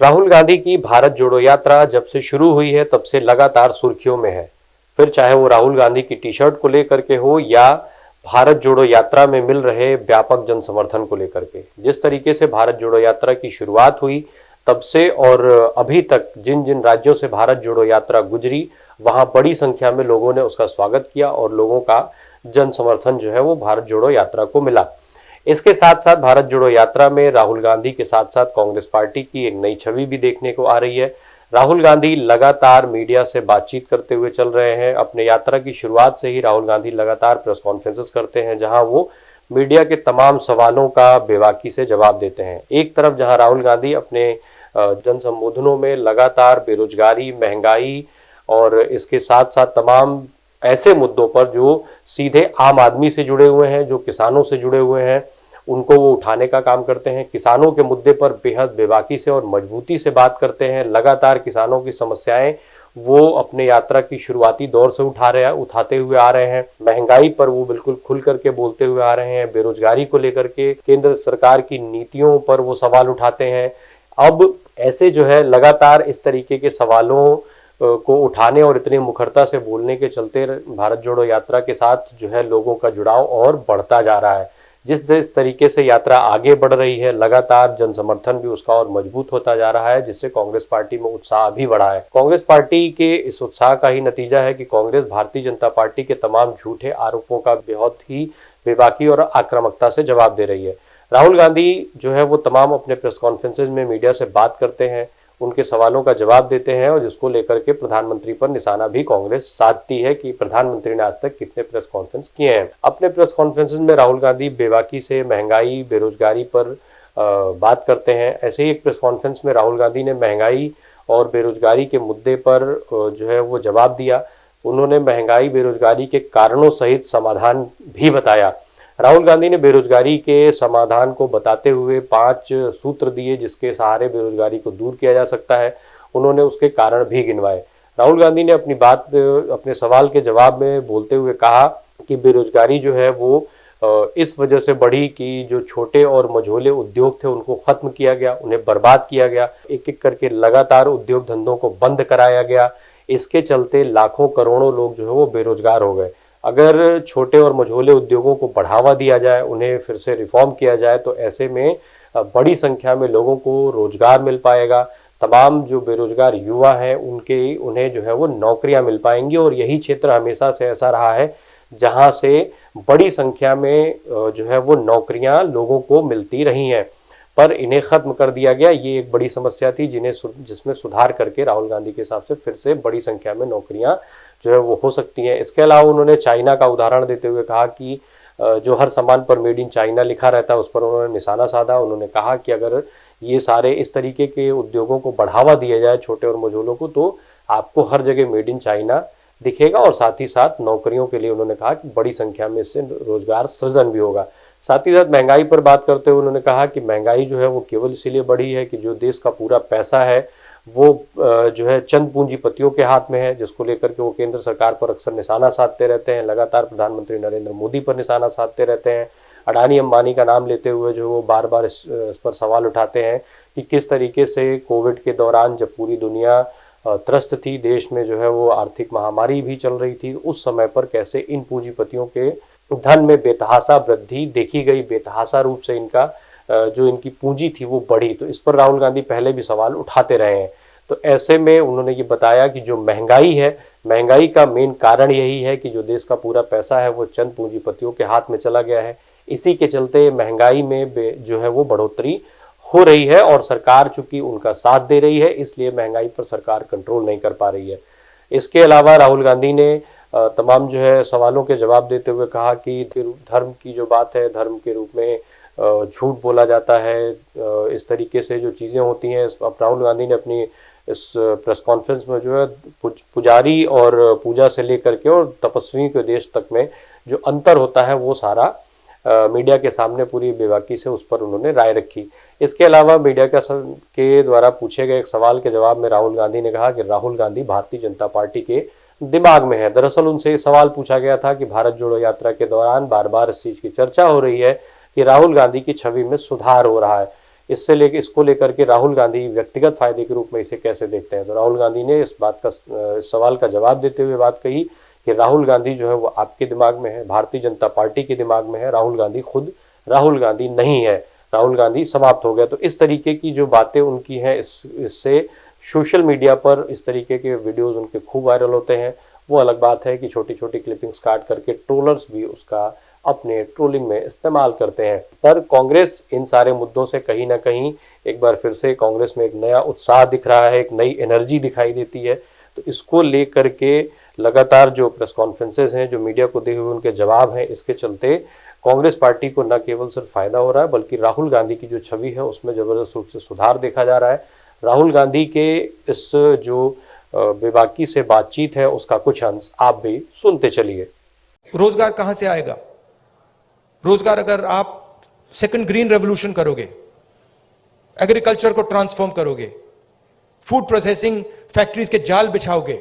राहुल गांधी की भारत जोड़ो यात्रा जब से शुरू हुई है तब से लगातार सुर्खियों में है। फिर चाहे वो राहुल गांधी की टी शर्ट को लेकर के हो या भारत जोड़ो यात्रा में मिल रहे व्यापक जन समर्थन को लेकर के। जिस तरीके से भारत जोड़ो यात्रा की शुरुआत हुई तब से और अभी तक जिन जिन राज्यों से भारत जोड़ो यात्रा गुजरी, वहां बड़ी संख्या में लोगों ने उसका स्वागत किया और लोगों का जन समर्थन जो है वो भारत जोड़ो यात्रा को मिला। इसके साथ साथ भारत जोड़ो यात्रा में राहुल गांधी के साथ साथ कांग्रेस पार्टी की एक नई छवि भी देखने को आ रही है। राहुल गांधी लगातार मीडिया से बातचीत करते हुए चल रहे हैं। अपने यात्रा की शुरुआत से ही राहुल गांधी लगातार प्रेस कॉन्फ्रेंसेस करते हैं, जहां वो मीडिया के तमाम सवालों का बेबाकी से जवाब देते हैं। एक तरफ जहां राहुल गांधी अपने जन संबोधनों में लगातार बेरोजगारी, महंगाई और इसके साथ साथ तमाम ऐसे मुद्दों पर जो सीधे आम आदमी से जुड़े हुए हैं, जो किसानों से जुड़े हुए हैं, उनको वो उठाने का काम करते हैं। किसानों के मुद्दे पर बेहद बेबाकी से और मजबूती से बात करते हैं। लगातार किसानों की समस्याएं वो अपने यात्रा की शुरुआती दौर से उठाते हुए आ रहे हैं। महंगाई पर वो बिल्कुल खुल करके बोलते हुए आ रहे हैं। बेरोजगारी को लेकर के केंद्र सरकार की नीतियों पर वो सवाल उठाते हैं। अब ऐसे जो है लगातार इस तरीके के सवालों को उठाने और इतनी मुखरता से बोलने के चलते भारत जोड़ो यात्रा के साथ जो है लोगों का जुड़ाव और बढ़ता जा रहा है। जिस तरीके से यात्रा आगे बढ़ रही है, लगातार जन समर्थन भी उसका और मजबूत होता जा रहा है, जिससे कांग्रेस पार्टी में उत्साह भी बढ़ा है। कांग्रेस पार्टी के इस उत्साह का ही नतीजा है कि कांग्रेस भारतीय जनता पार्टी के तमाम झूठे आरोपों का बहुत ही बेबाकी और आक्रामकता से जवाब दे रही है। राहुल गांधी जो है वो तमाम अपने प्रेस कॉन्फ्रेंसेज में मीडिया से बात करते हैं, उनके सवालों का जवाब देते हैं और जिसको लेकर के प्रधानमंत्री पर निशाना भी कांग्रेस साधती है कि प्रधानमंत्री ने आज तक कितने प्रेस कॉन्फ्रेंस किए हैं। अपने प्रेस कॉन्फ्रेंसेस में राहुल गांधी बेबाकी से महंगाई, बेरोजगारी पर बात करते हैं। ऐसे ही एक प्रेस कॉन्फ्रेंस में राहुल गांधी ने महंगाई और बेरोजगारी के मुद्दे पर जो है वो जवाब दिया। उन्होंने महंगाई, बेरोजगारी के कारणों सहित समाधान भी बताया। राहुल गांधी ने बेरोजगारी के समाधान को बताते हुए 5 सूत्र दिए जिसके सहारे बेरोजगारी को दूर किया जा सकता है। उन्होंने उसके कारण भी गिनवाए। राहुल गांधी ने अपने सवाल के जवाब में बोलते हुए कहा कि बेरोजगारी जो है वो इस वजह से बढ़ी कि जो छोटे और मझोले उद्योग थे उनको खत्म किया गया, उन्हें बर्बाद किया गया। एक एक करके लगातार उद्योग धंधों को बंद कराया गया। इसके चलते लाखों करोड़ों लोग जो है वो बेरोजगार हो गए। अगर छोटे और मझोले उद्योगों को बढ़ावा दिया जाए, उन्हें फिर से रिफॉर्म किया जाए, तो ऐसे में बड़ी संख्या में लोगों को रोजगार मिल पाएगा। तमाम जो बेरोजगार युवा हैं उन्हें जो है वो नौकरियां मिल पाएंगी और यही क्षेत्र हमेशा से ऐसा रहा है जहां से बड़ी संख्या में जो है वो नौकरियां लोगों को मिलती रही हैं, पर इन्हें खत्म कर दिया गया। ये एक बड़ी समस्या थी जिसमें सुधार करके राहुल गांधी के हिसाब से फिर से बड़ी संख्या में नौकरियां जो है वो हो सकती हैं। इसके अलावा उन्होंने चाइना का उदाहरण देते हुए कहा कि जो हर सामान पर मेड इन चाइना लिखा रहता है उस पर उन्होंने निशाना साधा। उन्होंने कहा कि अगर ये सारे इस तरीके के उद्योगों को बढ़ावा दिया जाए, छोटे और मझोलों को, तो आपको हर जगह मेड इन चाइना दिखेगा और साथ ही साथ नौकरियों के लिए उन्होंने कहा कि बड़ी संख्या में इससे रोजगार सृजन भी होगा। साथ ही साथ महंगाई पर बात करते हुए उन्होंने कहा कि महंगाई जो है वो केवल इसीलिए बढ़ी है कि जो देश का पूरा पैसा है वो जो है चंद पूंजीपतियों के हाथ में है, जिसको लेकर के वो केंद्र सरकार पर अक्सर निशाना साधते रहते हैं। लगातार प्रधानमंत्री नरेंद्र मोदी पर निशाना साधते रहते हैं। अडानी अंबानी का नाम लेते हुए जो वो बार बार इस पर सवाल उठाते हैं कि किस तरीके से कोविड के दौरान जब पूरी दुनिया त्रस्त थी, देश में जो है वो आर्थिक महामारी भी चल रही थी, उस समय पर कैसे इन पूंजीपतियों के धन में बेतहाशा वृद्धि देखी गई, बेतहाशा रूप से जो इनकी पूंजी थी वो बढ़ी। तो इस पर राहुल गांधी पहले भी सवाल उठाते रहे हैं। तो ऐसे में उन्होंने ये बताया कि जो महंगाई है, महंगाई का मेन कारण यही है कि जो देश का पूरा पैसा है वो चंद पूंजीपतियों के हाथ में चला गया है। इसी के चलते महंगाई में जो है वो बढ़ोतरी हो रही है और सरकार चूंकि उनका साथ दे रही है, इसलिए महंगाई पर सरकार कंट्रोल नहीं कर पा रही है। इसके अलावा राहुल गांधी ने तमाम जो है सवालों के जवाब देते हुए कहा कि धर्म की जो बात है, धर्म के रूप में झूठ बोला जाता है, इस तरीके से जो चीज़ें होती हैं। अब राहुल गांधी ने अपनी इस प्रेस कॉन्फ्रेंस में जो है पुजारी और पूजा से लेकर के और तपस्वी के देश तक में जो अंतर होता है वो सारा मीडिया के सामने पूरी बेबाकी से उस पर उन्होंने राय रखी। इसके अलावा मीडिया के द्वारा पूछे गए एक सवाल के जवाब में राहुल गांधी ने कहा कि राहुल गांधी भारतीय जनता पार्टी के दिमाग में है। दरअसल उनसे सवाल पूछा गया था कि भारत जोड़ो यात्रा के दौरान बार बार इस चीज़ की चर्चा हो रही है कि राहुल गांधी की छवि में सुधार हो रहा है। इसको लेकर के राहुल गांधी व्यक्तिगत फायदे के रूप में इसे कैसे देखते हैं। तो राहुल गांधी ने इस सवाल का जवाब देते हुए बात कही कि राहुल गांधी जो है वो आपके दिमाग में है, भारतीय जनता पार्टी के दिमाग में है, राहुल गांधी खुद राहुल गांधी नहीं है, राहुल गांधी समाप्त हो गया। तो इस तरीके की जो बातें उनकी हैं, इससे सोशल मीडिया पर इस तरीके के वीडियोस उनके खूब वायरल होते हैं। वो अलग बात है कि छोटी छोटी क्लिपिंग्स काट करके ट्रोलर्स भी उसका अपने ट्रोलिंग में इस्तेमाल करते हैं। पर कांग्रेस इन सारे मुद्दों से कहीं ना कहीं एक बार फिर से कांग्रेस में एक नया उत्साह दिख रहा है, एक नई एनर्जी दिखाई देती है। तो इसको लेकर के लगातार जो प्रेस कॉन्फ्रेंसेस हैं, जो मीडिया को दिए हुए उनके जवाब हैं, इसके चलते कांग्रेस पार्टी को न केवल सिर्फ फायदा हो रहा है बल्कि राहुल गांधी की जो छवि है उसमें जबरदस्त रूप से सुधार देखा जा रहा है। राहुल गांधी के इस जो बेबाकी से बातचीत है उसका कुछ अंश आप भी सुनते चलिए। रोजगार कहां से आएगा? रोजगार अगर आप सेकंड ग्रीन रेवोल्यूशन करोगे, एग्रीकल्चर को ट्रांसफॉर्म करोगे, फूड प्रोसेसिंग फैक्ट्रीज के जाल बिछाओगे,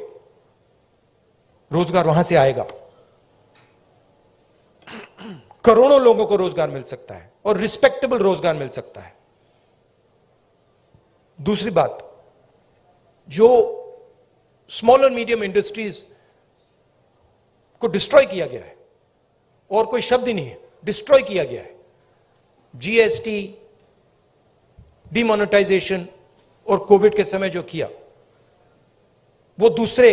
रोजगार वहां से आएगा। करोड़ों लोगों को रोजगार मिल सकता है और रिस्पेक्टेबल रोजगार मिल सकता है। दूसरी बात, जो स्मॉल और मीडियम इंडस्ट्रीज को डिस्ट्रॉय किया गया है, और कोई शब्द ही नहीं है, डिस्ट्रॉय किया गया है। जीएसटी, डिमोनेटाइजेशन और कोविड के समय जो किया, वो दूसरे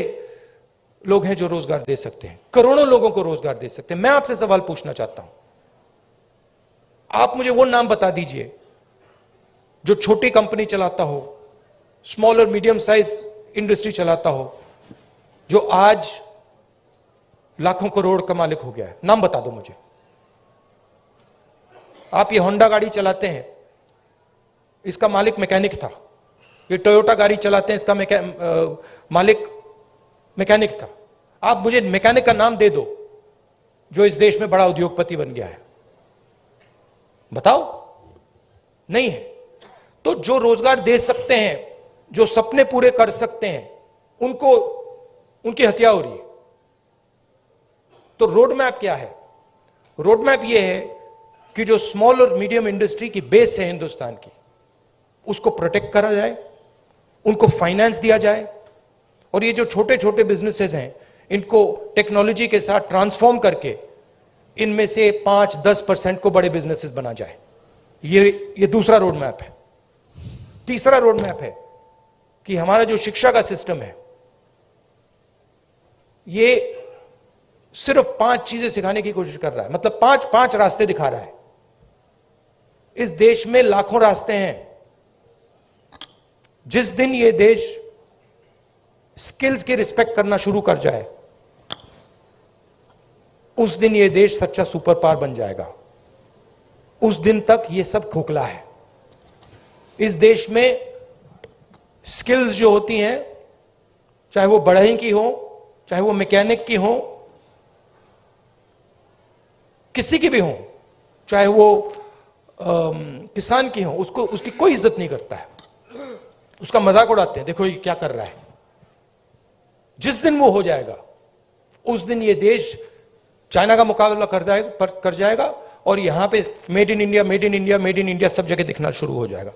लोग हैं जो रोजगार दे सकते हैं, करोड़ों लोगों को रोजगार दे सकते हैं। मैं आपसे सवाल पूछना चाहता हूं, आप मुझे वो नाम बता दीजिए जो छोटी कंपनी चलाता हो, स्मॉल और मीडियम साइज इंडस्ट्री चलाता हो, जो आज लाखों करोड़ का मालिक हो गया है। नाम बता दो मुझे। आप ये होंडा गाड़ी चलाते हैं, इसका मालिक मैकेनिक था। ये टोयोटा गाड़ी चलाते हैं, इसका मालिक मैकेनिक था। आप मुझे मैकेनिक का नाम दे दो जो इस देश में बड़ा उद्योगपति बन गया है, बताओ। नहीं है। तो जो रोजगार दे सकते हैं, जो सपने पूरे कर सकते हैं, उनको उनकी हत्या हो रही है। तो रोड मैप क्या है? रोड मैप यह है कि जो स्मॉल और मीडियम इंडस्ट्री की बेस है हिंदुस्तान की, उसको प्रोटेक्ट करा जाए, उनको फाइनेंस दिया जाए, और ये जो छोटे छोटे बिजनेसेस हैं इनको टेक्नोलॉजी के साथ ट्रांसफॉर्म करके इनमें से 5-10% को बड़े बिजनेसेस बना जाए। ये दूसरा रोड मैप है। तीसरा रोड मैप है कि हमारा जो शिक्षा का सिस्टम है, ये सिर्फ 5 चीजें सिखाने की कोशिश कर रहा है, मतलब 5 रास्ते दिखा रहा है। इस देश में लाखों रास्ते हैं। जिस दिन ये देश स्किल्स की रिस्पेक्ट करना शुरू कर जाए, उस दिन ये देश सच्चा सुपर पावर बन जाएगा। उस दिन तक ये सब खोखला है। इस देश में स्किल्स जो होती हैं, चाहे वो बढ़ई की हो, चाहे वो मैकेनिक की हो, किसी की भी हो, चाहे वो किसान की हो, उसकी कोई इज्जत नहीं करता है, उसका मजाक उड़ाते हैं, देखो ये क्या कर रहा है। जिस दिन वो हो जाएगा, उस दिन ये देश चाइना का मुकाबला कर जाएगा, और यहां पे made in India, made in India, made in India सब जगह दिखना शुरू हो जाएगा।